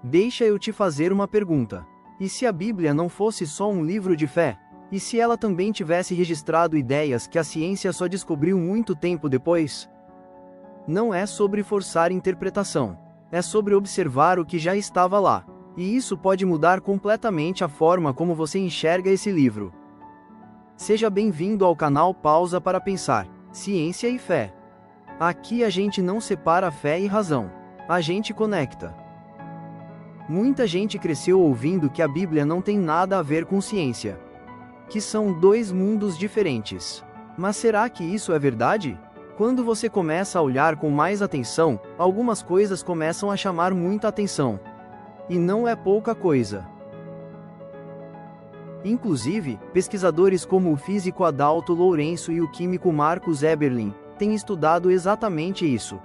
Deixa eu te fazer uma pergunta. E se a Bíblia não fosse só um livro de fé? E se ela também tivesse registrado ideias que a ciência só descobriu muito tempo depois? Não é sobre forçar interpretação. É sobre observar o que já estava lá. E isso pode mudar completamente a forma como você enxerga esse livro. Seja bem-vindo ao canal Pausa para Pensar, Ciência e Fé. Aqui a gente não separa fé e razão. A gente conecta. Muita gente cresceu ouvindo que a Bíblia não tem nada a ver com ciência. Que são dois mundos diferentes. Mas será que isso é verdade? Quando você começa a olhar com mais atenção, algumas coisas começam a chamar muita atenção. E não é pouca coisa. Inclusive, pesquisadores como o físico Adalto Lourenço e o químico Marcus Eberlin têm estudado exatamente isso.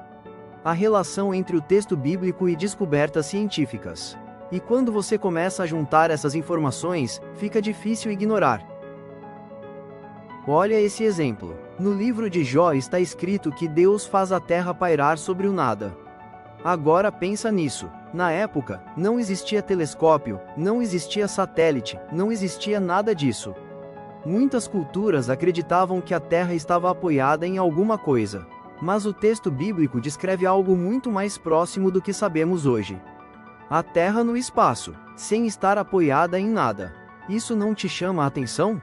A relação entre o texto bíblico e descobertas científicas. E quando você começa a juntar essas informações, fica difícil ignorar. Olha esse exemplo. No livro de Jó está escrito que Deus faz a terra pairar sobre o nada. Agora pensa nisso. Na época, não existia telescópio, não existia satélite, não existia nada disso. Muitas culturas acreditavam que a Terra estava apoiada em alguma coisa. Mas o texto bíblico descreve algo muito mais próximo do que sabemos hoje. A Terra no espaço, sem estar apoiada em nada. Isso não te chama a atenção?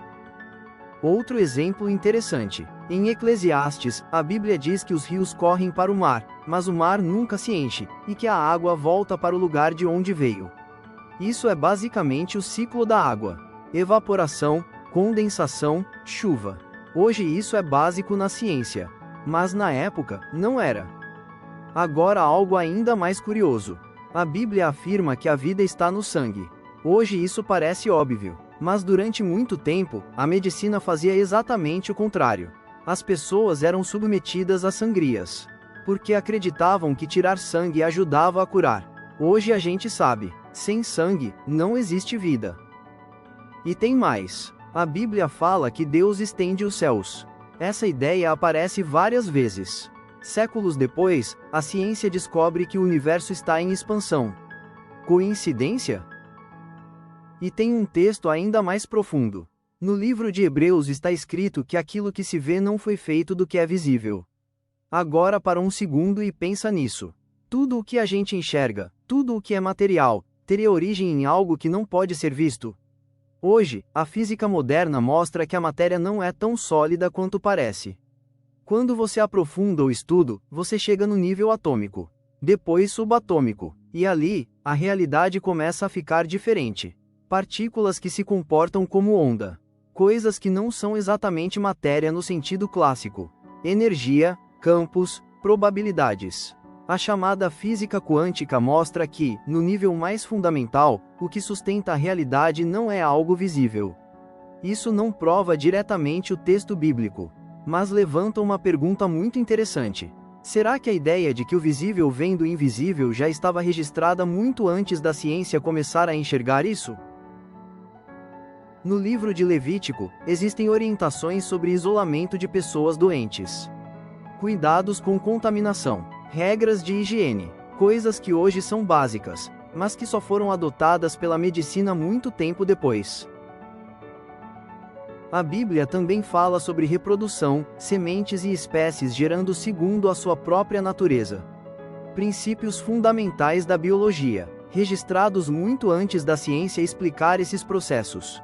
Outro exemplo interessante. Em Eclesiastes, a Bíblia diz que os rios correm para o mar, mas o mar nunca se enche, e que a água volta para o lugar de onde veio. Isso é basicamente o ciclo da água. Evaporação, condensação, chuva. Hoje isso é básico na ciência. Mas na época, não era. Agora algo ainda mais curioso. A Bíblia afirma que a vida está no sangue. Hoje isso parece óbvio. Mas durante muito tempo, a medicina fazia exatamente o contrário. As pessoas eram submetidas a sangrias. Porque acreditavam que tirar sangue ajudava a curar. Hoje a gente sabe, sem sangue, não existe vida. E tem mais. A Bíblia fala que Deus estende os céus. Essa ideia aparece várias vezes. Séculos depois, a ciência descobre que o universo está em expansão. Coincidência? E tem um texto ainda mais profundo. No livro de Hebreus está escrito que aquilo que se vê não foi feito do que é visível. Agora para um segundo e pensa nisso. Tudo o que a gente enxerga, tudo o que é material, teria origem em algo que não pode ser visto. Hoje, a física moderna mostra que a matéria não é tão sólida quanto parece. Quando você aprofunda o estudo, você chega no nível atômico, depois subatômico, e ali, a realidade começa a ficar diferente. Partículas que se comportam como onda. Coisas que não são exatamente matéria no sentido clássico. Energia, campos, probabilidades. A chamada física quântica mostra que, no nível mais fundamental, o que sustenta a realidade não é algo visível. Isso não prova diretamente o texto bíblico, mas levanta uma pergunta muito interessante. Será que a ideia de que o visível vem do invisível já estava registrada muito antes da ciência começar a enxergar isso? No livro de Levítico, existem orientações sobre isolamento de pessoas doentes. Cuidados com contaminação. Regras de higiene. Coisas que hoje são básicas, mas que só foram adotadas pela medicina muito tempo depois. A Bíblia também fala sobre reprodução, sementes e espécies gerando segundo a sua própria natureza. Princípios fundamentais da biologia, registrados muito antes da ciência explicar esses processos.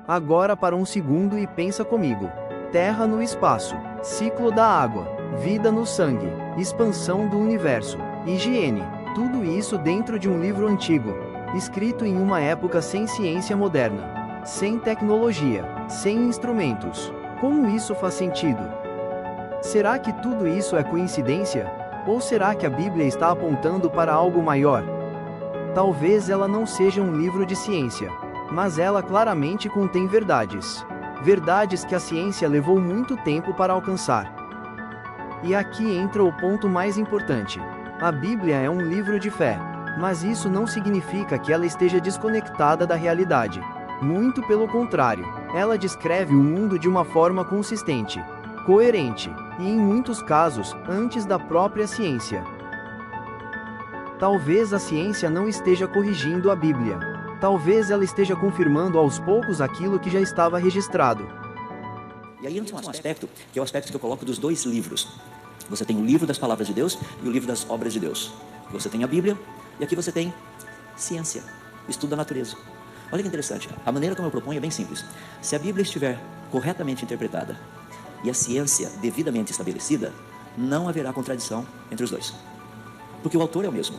Agora para um segundo e pensa comigo. Terra no espaço, ciclo da água, vida no sangue, expansão do universo, higiene, tudo isso dentro de um livro antigo, escrito em uma época sem ciência moderna, sem tecnologia, sem instrumentos. Como isso faz sentido? Será que tudo isso é coincidência? Ou será que a Bíblia está apontando para algo maior? Talvez ela não seja um livro de ciência, mas ela claramente contém verdades. Verdades que a ciência levou muito tempo para alcançar. E aqui entra o ponto mais importante. A Bíblia é um livro de fé, mas isso não significa que ela esteja desconectada da realidade. Muito pelo contrário, ela descreve o mundo de uma forma consistente, coerente, e em muitos casos, antes da própria ciência. Talvez a ciência não esteja corrigindo a Bíblia. Talvez ela esteja confirmando aos poucos aquilo que já estava registrado. E aí entra um aspecto, que é o aspecto que eu coloco dos dois livros. Você tem o livro das palavras de Deus e o livro das obras de Deus. Você tem a Bíblia e aqui você tem ciência, estudo da natureza. Olha que interessante, a maneira como eu proponho é bem simples. Se a Bíblia estiver corretamente interpretada e a ciência devidamente estabelecida, não haverá contradição entre os dois. Porque o autor é o mesmo.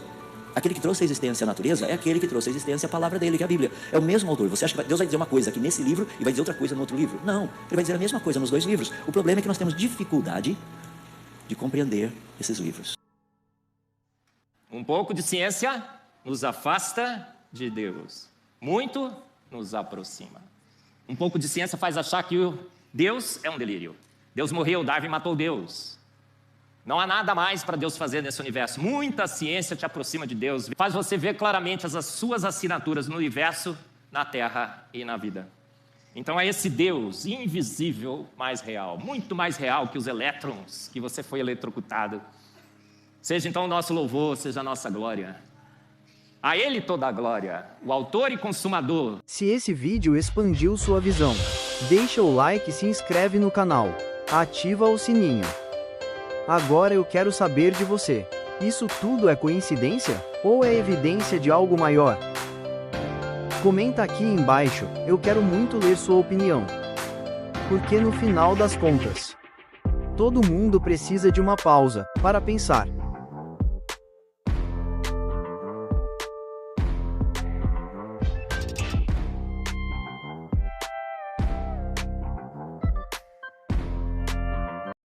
Aquele que trouxe a existência à natureza é aquele que trouxe a existência à palavra dele, que é a Bíblia. É o mesmo autor. Você acha que Deus vai dizer uma coisa aqui nesse livro e vai dizer outra coisa no outro livro? Não, ele vai dizer a mesma coisa nos dois livros. O problema é que nós temos dificuldade de compreender esses livros. Um pouco de ciência nos afasta de Deus. Muito nos aproxima. Um pouco de ciência faz achar que o Deus é um delírio. Deus morreu, Darwin matou Deus. Não há nada mais para Deus fazer nesse universo. Muita ciência te aproxima de Deus. Faz você ver claramente as suas assinaturas no universo, na terra e na vida. Então é esse Deus invisível mais real. Muito mais real que os elétrons que você foi eletrocutado. Seja então o nosso louvor, seja a nossa glória. A Ele toda a glória, o autor e consumador. Se esse vídeo expandiu sua visão, deixa o like e se inscreve no canal. Ativa o sininho. Agora eu quero saber de você. Isso tudo é coincidência? Ou é evidência de algo maior? Comenta aqui embaixo, eu quero muito ler sua opinião. Porque no final das contas, todo mundo precisa de uma pausa, para pensar.